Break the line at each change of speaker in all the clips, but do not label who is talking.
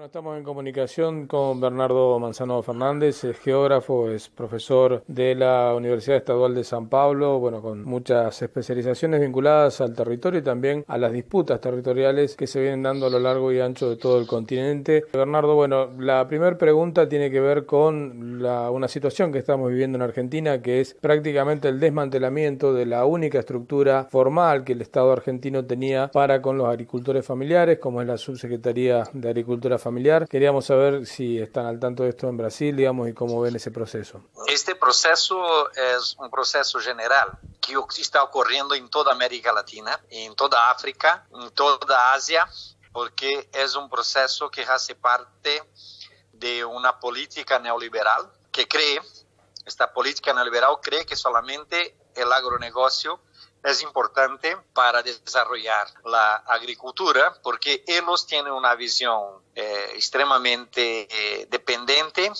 Bueno, estamos en comunicación con Bernardo Manzano Fernández, es geógrafo, es profesor de la Universidad Estadual de San Pablo, bueno, con muchas especializaciones vinculadas al territorio y también a las disputas territoriales que se vienen dando a lo largo y ancho de todo el continente. Bernardo, bueno, la primera pregunta tiene que ver con una situación que estamos viviendo en Argentina, que es prácticamente el desmantelamiento de la única estructura formal que el Estado argentino tenía para con los agricultores familiares, como es la Subsecretaría de Agricultura Familiar. Queríamos saber si están al tanto de esto en Brasil, digamos, y cómo ven ese proceso.
Este proceso es un proceso general que está ocurriendo en toda América Latina, en toda África, en toda Asia, porque es un proceso que hace parte de una política neoliberal esta política neoliberal cree que solamente el agronegocio es importante para desarrollar la agricultura, porque ellos tienen una visión extremadamente dependiente,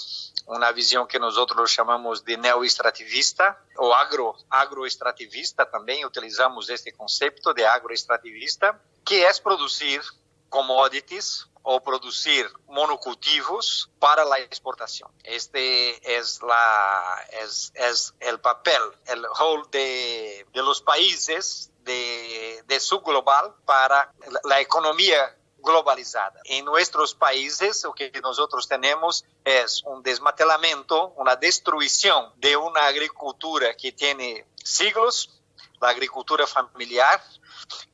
una visión que nosotros llamamos de neoextrativista o agroextrativista, también utilizamos este concepto de agroextrativista, que es producir commodities o producir monocultivos para la exportación. Este es el papel, el rol de los países de subglobal para la economía globalizada. En nuestros países, lo que nosotros tenemos es un desmantelamiento, una destrucción de una agricultura que tiene siglos, la agricultura familiar,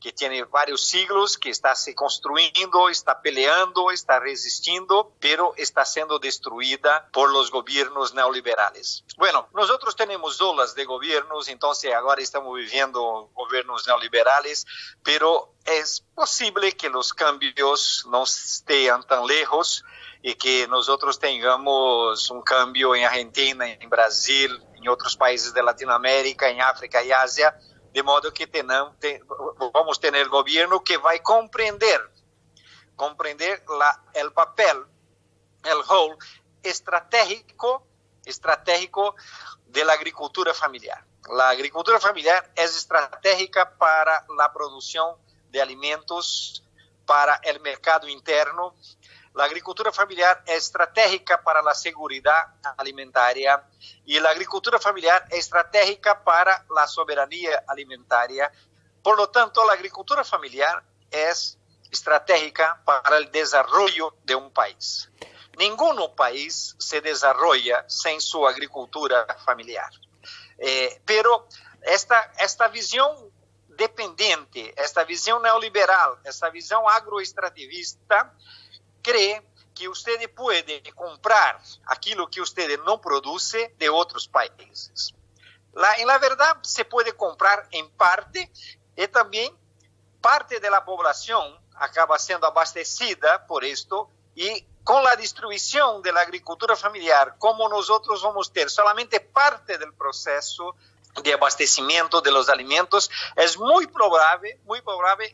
que tiene varios siglos, que está se construyendo, está peleando, está resistiendo, pero está siendo destruida por los gobiernos neoliberales. Bueno, nosotros tenemos olas de gobiernos, entonces ahora estamos viviendo gobiernos neoliberales, pero es posible que los cambios no estén tan lejos y que nosotros tengamos un cambio en Argentina, en Brasil, en otros países de Latinoamérica, en África y Asia, de modo que vamos a tener gobierno que va a comprender el papel, el rol estratégico de la agricultura familiar. La agricultura familiar es estratégica para la producción de alimentos, para el mercado interno. La agricultura familiar es estratégica para la seguridad alimentaria y la agricultura familiar es estratégica para la soberanía alimentaria. Por lo tanto, la agricultura familiar es estratégica para el desarrollo de un país. Ningún país se desarrolla sin su agricultura familiar. Pero esta visión dependiente, esta visión neoliberal, esta visión agroextrativista, cree que usted puede comprar aquilo que usted no produce de otros países. En la verdad, se puede comprar en parte y también parte de la población acaba siendo abastecida por esto y con la distribución de la agricultura familiar, como nosotros vamos a tener solamente parte del proceso de abastecimiento de los alimentos, es muy probable,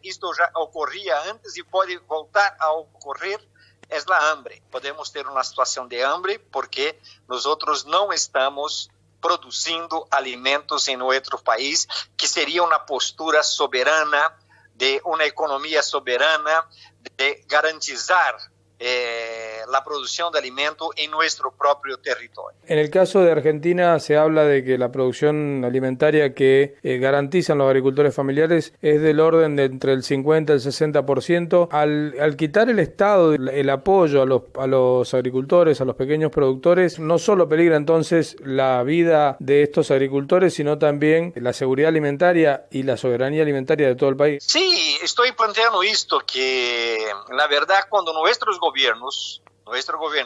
esto ya ocurría antes y puede voltar a ocurrir, es la hambre. Podemos tener una situación de hambre porque nosotros no estamos produciendo alimentos en nuestro país, que sería una postura soberana, de una economía soberana, de garantizar la producción de alimentos en nuestro propio territorio.
En el caso de Argentina se habla de que la producción alimentaria que garantizan los agricultores familiares es del orden de entre el 50 y el 60%. Al quitar el Estado el apoyo a los agricultores, a los pequeños productores, no solo peligra entonces la vida de estos agricultores, sino también la seguridad alimentaria y la soberanía alimentaria de todo el país.
Sí, estoy planteando esto, que la verdad cuando nuestro gobierno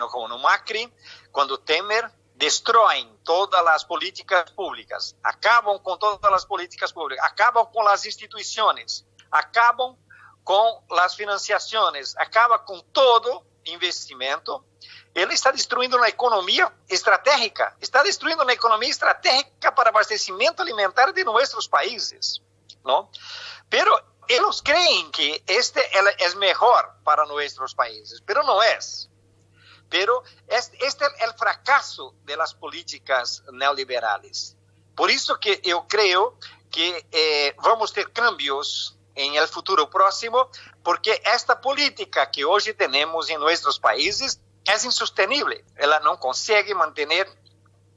como no Macri, cuando Temer, destruyen todas las políticas públicas, acaban con todas las políticas públicas, acaban con las instituciones, acaban con las financiaciones, acaban con todo investimento. Él está destruyendo una economía estratégica, para abastecimiento alimentar de nuestros países, ¿no? Pero ellos creen que este es mejor para nuestros países, pero no es. Pero este es el fracaso de las políticas neoliberales. Por eso que yo creo que vamos a tener cambios en el futuro próximo, porque esta política que hoy tenemos en nuestros países es insostenible. Ela no consigue mantener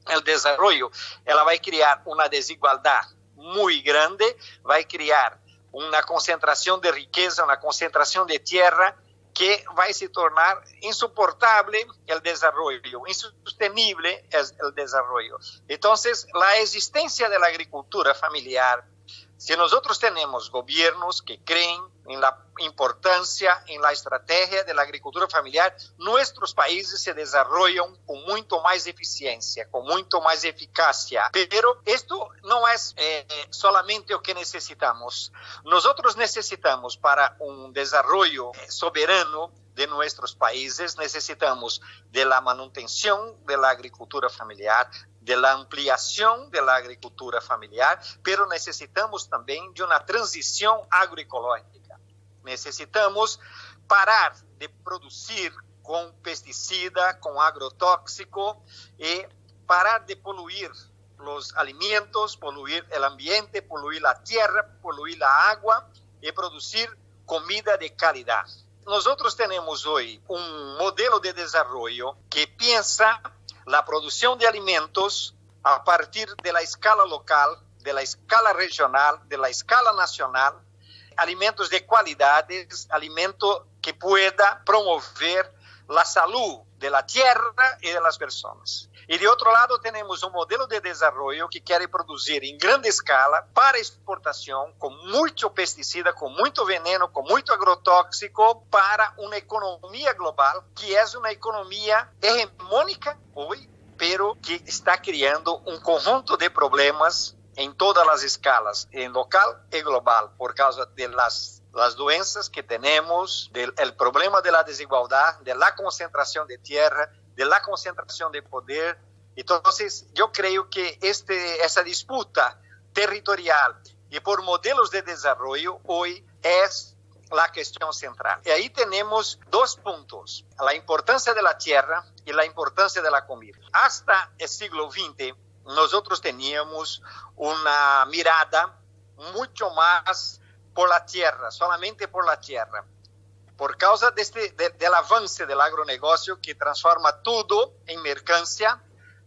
el desarrollo. Ela va a crear una desigualdad muy grande, va a crear una concentración de riqueza, una concentración de tierra que va a se tornar insoportable el desarrollo, insostenible es el desarrollo. Entonces, la existencia de la agricultura familiar, si nosotros tenemos gobiernos que creen en la importancia, en la estrategia de la agricultura familiar, nuestros países se desarrollan con mucho más eficiencia, con mucho más eficacia. Pero esto no es solamente lo que necesitamos. Nosotros necesitamos para un desarrollo soberano de nuestros países, necesitamos de la manutención de la agricultura familiar, de la ampliación de la agricultura familiar, pero necesitamos también de una transición agroecológica. Necesitamos parar de producir con pesticida, con agrotóxico y parar de poluir los alimentos, poluir el ambiente, poluir la tierra, poluir la agua y producir comida de calidad. Nosotros tenemos hoy un modelo de desarrollo que piensa la producción de alimentos a partir de la escala local, de la escala regional, de la escala nacional, alimentos de cualidades, alimentos que pueda promover la salud de la tierra y de las personas. Y de otro lado tenemos un modelo de desarrollo que quiere producir en grande escala para exportación, con mucho pesticida, con mucho veneno, con mucho agrotóxico, para una economía global que es una economía hegemónica hoy, pero que está creando un conjunto de problemas en todas las escalas, en local y global, por causa de las doenças que tenemos, del problema de la desigualdad, de la concentración de tierra, de la concentración de poder. Entonces, yo creo que esa disputa territorial y por modelos de desarrollo hoy es la cuestión central. Y ahí tenemos dos puntos, la importancia de la tierra y la importancia de la comida. Hasta el siglo XX, nosotros teníamos una mirada mucho más por la tierra, solamente por la tierra. Por causa del avance del agronegocio que transforma todo en mercancía,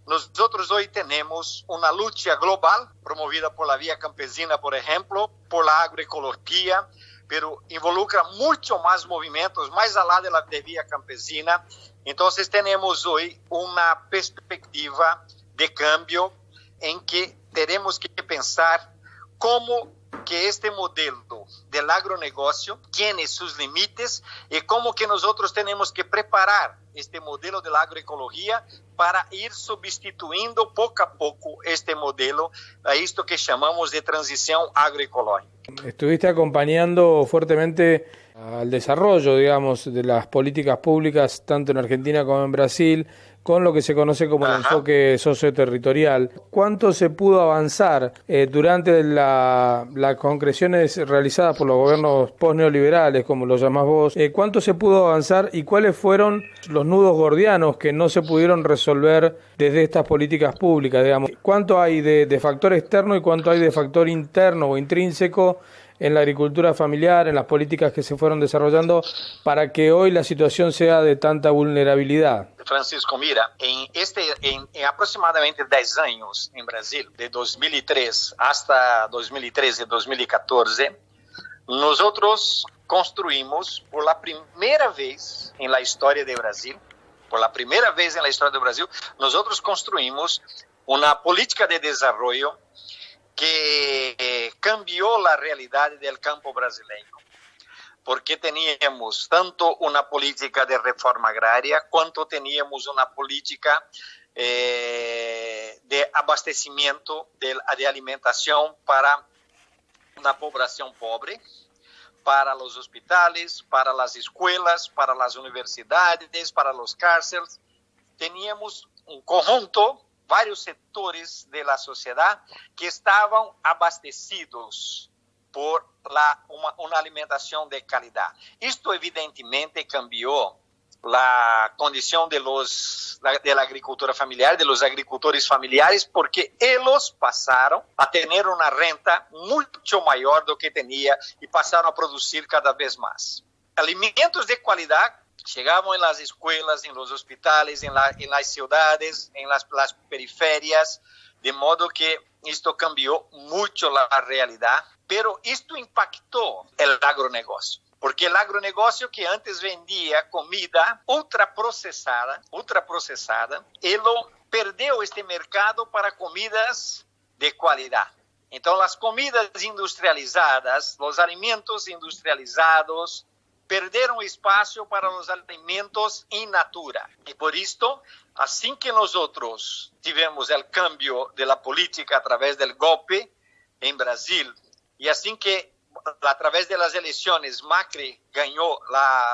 nosotros hoy tenemos una lucha global promovida por la vía campesina, por ejemplo, por la agroecología, pero involucra mucho más movimientos, más allá de la vía campesina. Entonces tenemos hoy una perspectiva de cambio en que tenemos que pensar cómo que este modelo del agronegocio tiene sus límites y cómo que nosotros tenemos que preparar este modelo de la agroecología para ir sustituyendo poco a poco este modelo a esto que llamamos de transición agroecológica.
Estuviste acompañando fuertemente al desarrollo, digamos, de las políticas públicas tanto en Argentina como en Brasil, con lo que se conoce como el enfoque socioterritorial. ¿Cuánto se pudo avanzar durante las concreciones realizadas por los gobiernos post-neoliberales, como lo llamás vos? ¿Cuánto se pudo avanzar y cuáles fueron los nudos gordianos que no se pudieron resolver desde estas políticas públicas, digamos? ¿Cuánto hay de factor externo y cuánto hay de factor interno o intrínseco en la agricultura familiar, en las políticas que se fueron desarrollando para que hoy la situación sea de tanta vulnerabilidad?
Francisco, mira, en aproximadamente 10 años en Brasil, de 2003 hasta 2013, 2014, nosotros construimos por la primera vez en la historia de Brasil, nosotros construimos una política de desarrollo que cambió la realidad del campo brasileño, porque teníamos tanto una política de reforma agraria, cuanto teníamos una política de abastecimiento de alimentación para una población pobre, para los hospitales, para las escuelas, para las universidades, para los cárceles. Teníamos un conjunto, varios sectores de la sociedad que estaban abastecidos por una alimentación de calidad. Esto evidentemente cambió la condición de la agricultura familiar, de los agricultores familiares, porque ellos pasaron a tener una renta mucho mayor de lo que tenía y pasaron a producir cada vez más. Alimentos de calidad llegaban en las escuelas, en los hospitales, en las ciudades, en las periferias, de modo que esto cambió mucho la realidad, pero esto impactó el agronegocio. Porque el agronegocio que antes vendía comida ultraprocesada, él perdió este mercado para comidas de calidad. Entonces las comidas industrializadas, los alimentos industrializados, perderam espaço para os alimentos in natura. E por isto, assim que nós tivemos o cambio da política através do golpe em Brasil, e assim que, através das eleições, Macri ganhou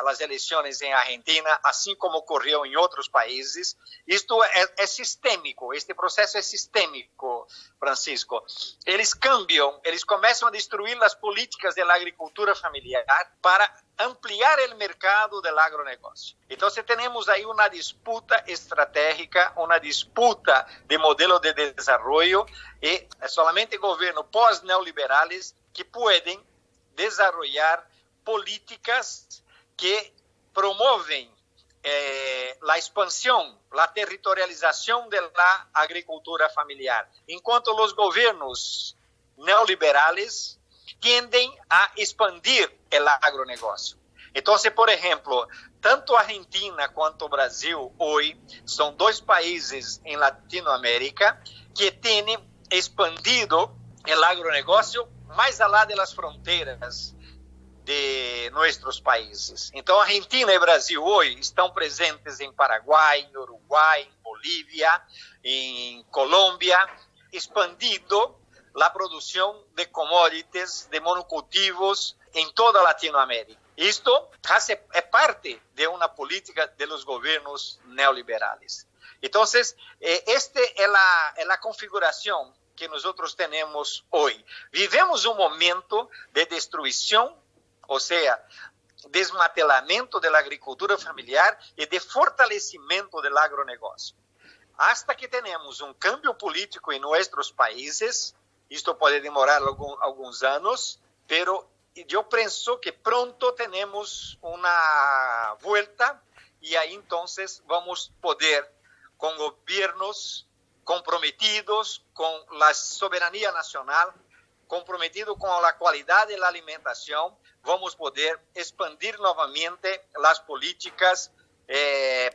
as eleições em Argentina, assim como ocorreu em outros países, isto é sistêmico, este processo é sistêmico, Francisco. Eles cambiam, eles começam a destruir as políticas da agricultura familiar para ampliar o mercado do agronegócio. Então, temos aí uma disputa estratégica, uma disputa de modelo de desenvolvimento, e é somente governo pós-neoliberales que podem desenvolver políticas que promovem a expansão, a territorialização da agricultura familiar, enquanto os governos neoliberales tendem a expandir o agronegócio. Então, por exemplo, tanto a Argentina quanto o Brasil hoje são dois países em Latinoamérica que têm expandido o agronegócio mais além das fronteiras de nossos países. Então, Argentina e Brasil hoje estão presentes em Paraguai, em Uruguai, em Bolívia, em Colômbia, expandindo a produção de commodities, de monocultivos em toda a Latinoamérica. Isto é parte de uma política de los governos neoliberales. Então, esta é a configuração que nós temos hoje. Vivemos um momento de destruição, ou seja, desmantelamento da agricultura familiar e de fortalecimento do agronegócio. Hasta que tenhamos um cambio político em nossos países, isto pode demorar alguns anos, pero eu penso que pronto teremos uma volta e aí então vamos poder, com governos comprometidos com a soberania nacional, comprometido com a qualidade da alimentação, vamos poder expandir novamente as políticas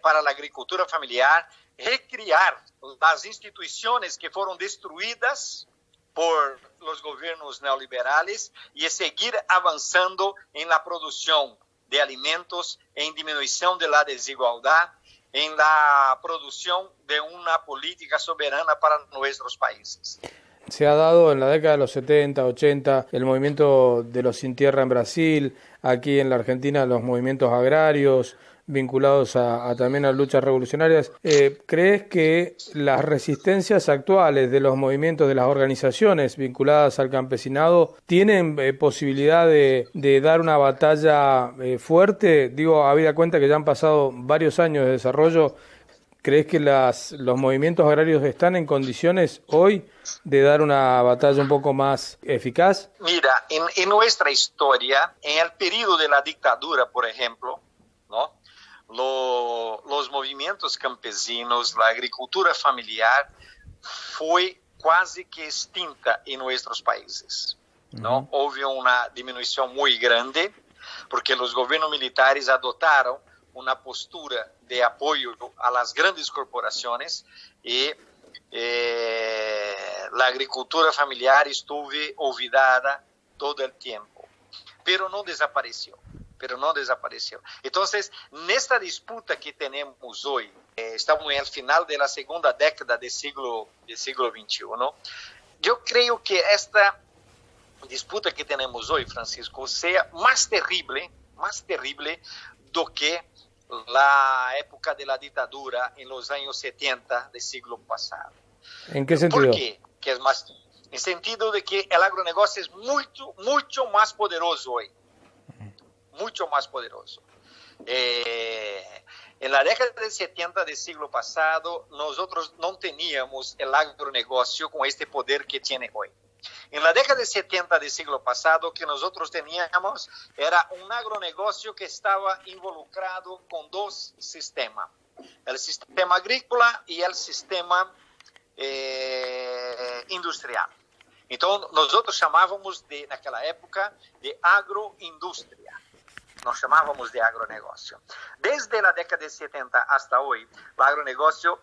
para a agricultura familiar, recriar as instituições que foram destruídas por los governos neoliberales e seguir avançando em la produção de alimentos, em diminuição de la desigualdade, em la produção de uma política soberana para nuestros países.
Se ha dado en la década de los 70, 80, el movimiento de los sin tierra en Brasil, aquí en la Argentina los movimientos agrarios vinculados también a luchas revolucionarias. ¿Crees que las resistencias actuales de los movimientos, de las organizaciones vinculadas al campesinado, tienen posibilidad de dar una batalla fuerte? Digo, habida cuenta que ya han pasado varios años de desarrollo, ¿crees que los movimientos agrarios están en condiciones hoy de dar una batalla un poco más eficaz?
Mira, en nuestra historia, en el periodo de la dictadura, por ejemplo, ¿no? Los movimientos campesinos, la agricultura familiar fue casi que extinta en nuestros países, ¿no? Houve una disminución muy grande porque los gobiernos militares adoptaron una postura de apoyo a las grandes corporaciones y la agricultura familiar estuvo olvidada todo el tiempo, pero no desapareció. Entonces, nesta disputa que tenemos hoy, estamos en el final de la segunda década del siglo XXI, ¿no? Yo creo que esta disputa que tenemos hoy, Francisco, sea más terrible do que la época de la dictadura en los años 70 del siglo pasado.
¿En qué sentido?
¿Por qué? Que es más, en el sentido de que el agronegocio es mucho más poderoso hoy. Mucho más poderoso. En la década de 70 del siglo pasado, nosotros no teníamos el agronegocio con este poder que tiene hoy. En la década de 70 del siglo pasado, que nosotros teníamos era un agronegocio que estaba involucrado con dos sistemas, el sistema agrícola y el sistema industrial. Entonces, nosotros llamábamos en aquella época de agroindustria. Nos llamábamos de agronegocio. Desde la década de 70 hasta hoy, el agronegocio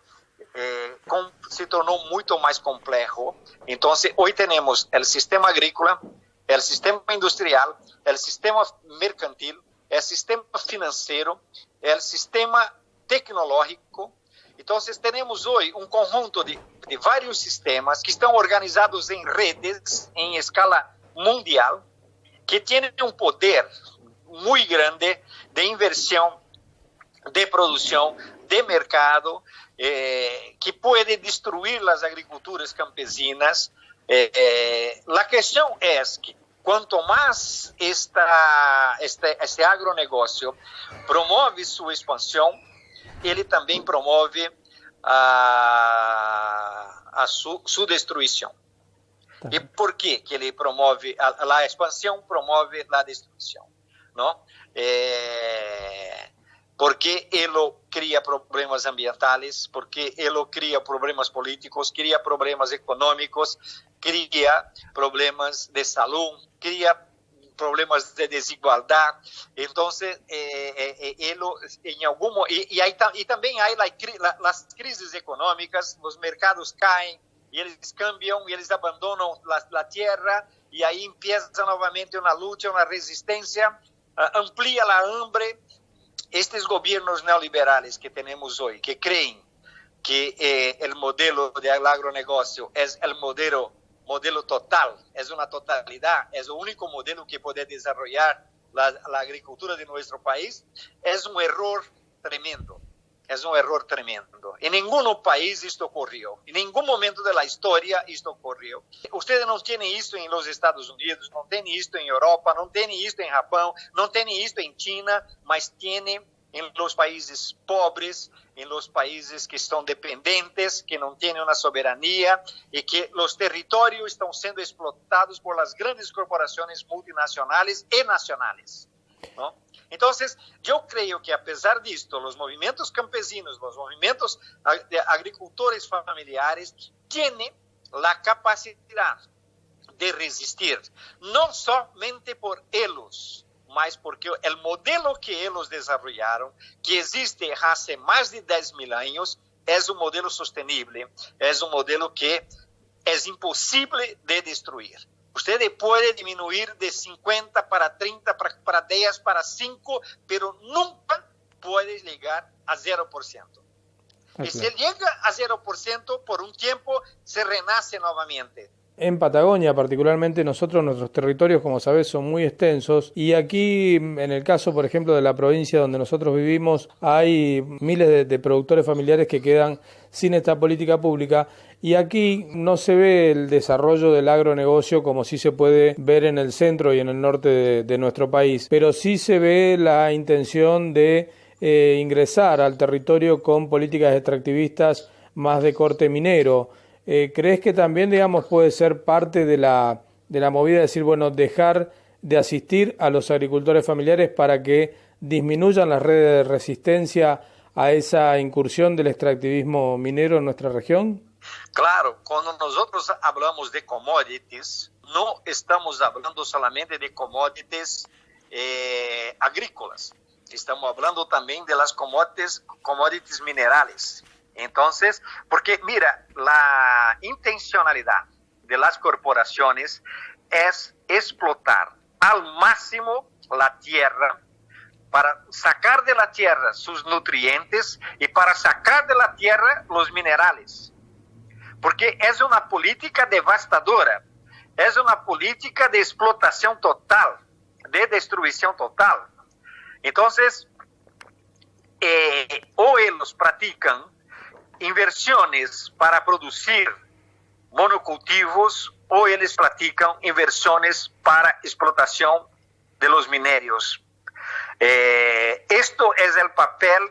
se tornou muito mais complejo. Então, hoje temos o sistema agrícola, o sistema industrial, o sistema mercantil, o sistema financeiro, o sistema tecnológico. Então, temos hoje conjunto de vários sistemas que estão organizados em redes em escala mundial, que têm poder muito grande de inversión, de producción, de mercado, que puede destruir las agriculturas campesinas. La cuestión es que cuanto más este agronegocio promueve su expansión, ele também promove su destruição. E por que ele promove a expansão, promove a destruição? ¿No? Porque él crea problemas ambientales, porque él crea problemas políticos, crea problemas económicos, crea problemas de salud, crea problemas de desigualdad. Entonces, y también hay las crisis económicas, los mercados caen, y ellos cambian, y ellos abandonan la tierra, y ahí empieza nuevamente una lucha, una resistencia, amplía la hambre. Estos gobiernos neoliberales que tenemos hoy, que creen que el modelo del agronegocio es el modelo total, es una totalidad, es el único modelo que puede desarrollar la agricultura de nuestro país, es un error tremendo. Es un error tremendo. En ningún país esto ocurrió. En ningún momento de la historia esto ocurrió. Ustedes no tienen esto en los Estados Unidos, no tienen esto en Europa, no tienen esto en Japón, no tienen esto en China, mas tienen en los países pobres, en los países que están dependientes, que no tienen una soberanía y que los territorios están siendo explotados por las grandes corporaciones multinacionales y nacionales, ¿no? Entonces, yo creo que a pesar de esto, los movimientos campesinos, los movimientos de agricultores familiares tienen la capacidad de resistir, no solamente por ellos, mas porque el modelo que ellos desarrollaron, que existe hace más de 10.000 años, es un modelo sostenible, es un modelo que es imposible de destruir. Usted puede disminuir de 50 para 30, para 10, para 5, pero nunca puede llegar a 0%. Y si llega a 0%, por un tiempo se renace nuevamente.
En Patagonia, particularmente nuestros territorios, como sabés, son muy extensos y aquí, en el caso, por ejemplo, de la provincia donde nosotros vivimos, hay miles de productores familiares que quedan sin esta política pública y aquí no se ve el desarrollo del agronegocio como sí se puede ver en el centro y en el norte de nuestro país, pero sí se ve la intención de ingresar al territorio con políticas extractivistas más de corte minero. ¿Crees que también, digamos, puede ser parte de la movida de decir, bueno, dejar de asistir a los agricultores familiares para que disminuyan las redes de resistencia a esa incursión del extractivismo minero en nuestra región?
Claro, cuando nosotros hablamos de commodities, no estamos hablando solamente de commodities agrícolas, estamos hablando también de las commodities minerales. Entonces, porque mira, la intencionalidad de las corporaciones es explotar al máximo la tierra para sacar de la tierra sus nutrientes y para sacar de la tierra los minerales. Porque es una política devastadora, es una política de explotación total, de destrucción total. Entonces, o ellos practican inversiones para producir monocultivos o ellos practican inversiones para explotación de los minerios. Esto es el papel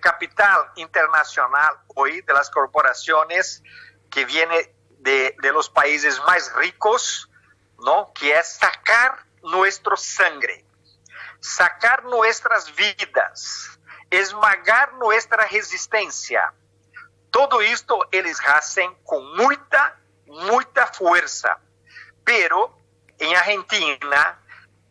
capital internacional hoy de las corporaciones que viene de los países más ricos, ¿no? Que es sacar nuestra sangre, sacar nuestras vidas, esmagar nuestra resistencia. Todo esto ellos hacen con mucha fuerza. Pero en Argentina,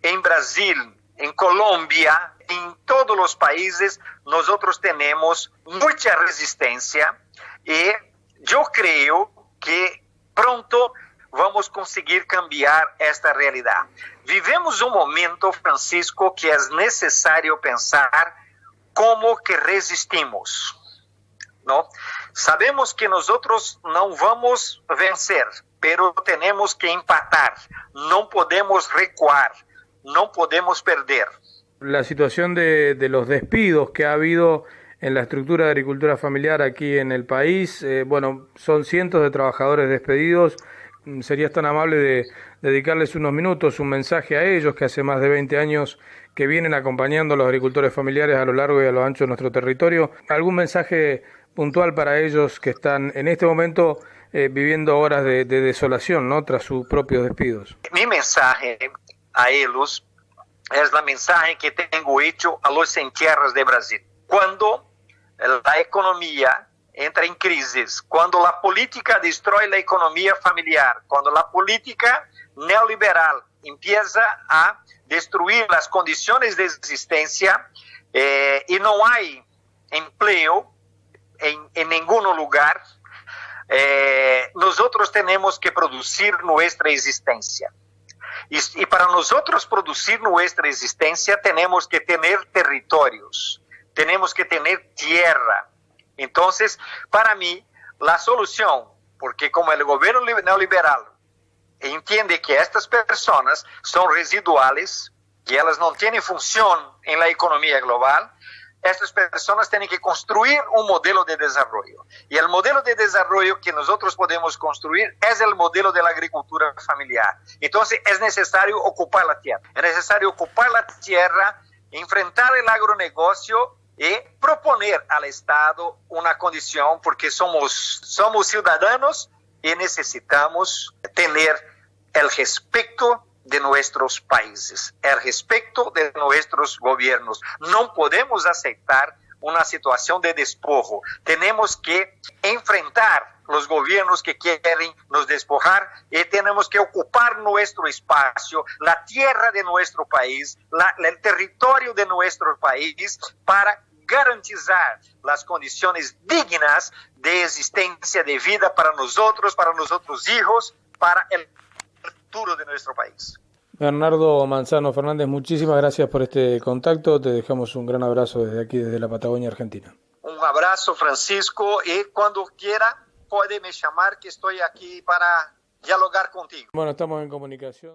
en Brasil, en Colombia, en todos los países, nosotros tenemos mucha resistencia y yo creo que pronto vamos a conseguir cambiar esta realidad. Vivemos un momento, Francisco, que es necesario pensar cómo que resistimos, ¿no? Sabemos que nosotros no vamos a vencer, pero tenemos que empatar, no podemos recuar, no podemos perder.
La situación de los despidos que ha habido en la estructura de agricultura familiar aquí en el país, bueno, son cientos de trabajadores despedidos. ¿Serías tan amable de dedicarles unos minutos, un mensaje a ellos que hace más de 20 años que vienen acompañando a los agricultores familiares a lo largo y a lo ancho de nuestro territorio? ¿Algún mensaje puntual para ellos que están en este momento viviendo horas de desolación, ¿no?, tras sus propios despidos?
Mi mensaje a ellos es la mensaje que tengo hecho a los en tierras de Brasil. Cuando la economía entra en crisis, cuando la política destruye la economía familiar, cuando la política neoliberal empieza a destruir las condiciones de existencia y no hay empleo en ningún lugar, nosotros tenemos que producir nuestra existencia. Y para nosotros producir nuestra existencia tenemos que tener territorios, tenemos que tener tierra. Entonces, para mí, la solución, porque como el gobierno neoliberal entiende que estas personas son residuales, que ellas no tienen función en la economía global, estas personas tienen que construir un modelo de desarrollo. Y el modelo de desarrollo que nosotros podemos construir es el modelo de la agricultura familiar. Entonces es necesario ocupar la tierra. Es necesario ocupar la tierra, enfrentar el agronegocio y proponer al Estado una condición, porque somos ciudadanos y necesitamos tener el respeto de nuestros países, el respeto de nuestros gobiernos. No podemos aceptar una situación de despojo. Tenemos que enfrentar los gobiernos que quieren nos despojar y tenemos que ocupar nuestro espacio, la tierra de nuestro país, el territorio de nuestro país para garantizar las condiciones dignas de existencia, de vida para nosotros, para nuestros hijos, para el futuro de nuestro país.
Bernardo Manzano Fernández, muchísimas gracias por este contacto. Te dejamos un gran abrazo desde aquí, desde la Patagonia Argentina.
Un abrazo, Francisco, y cuando quiera puede me llamar, que estoy aquí para dialogar contigo.
Bueno, estamos en comunicación.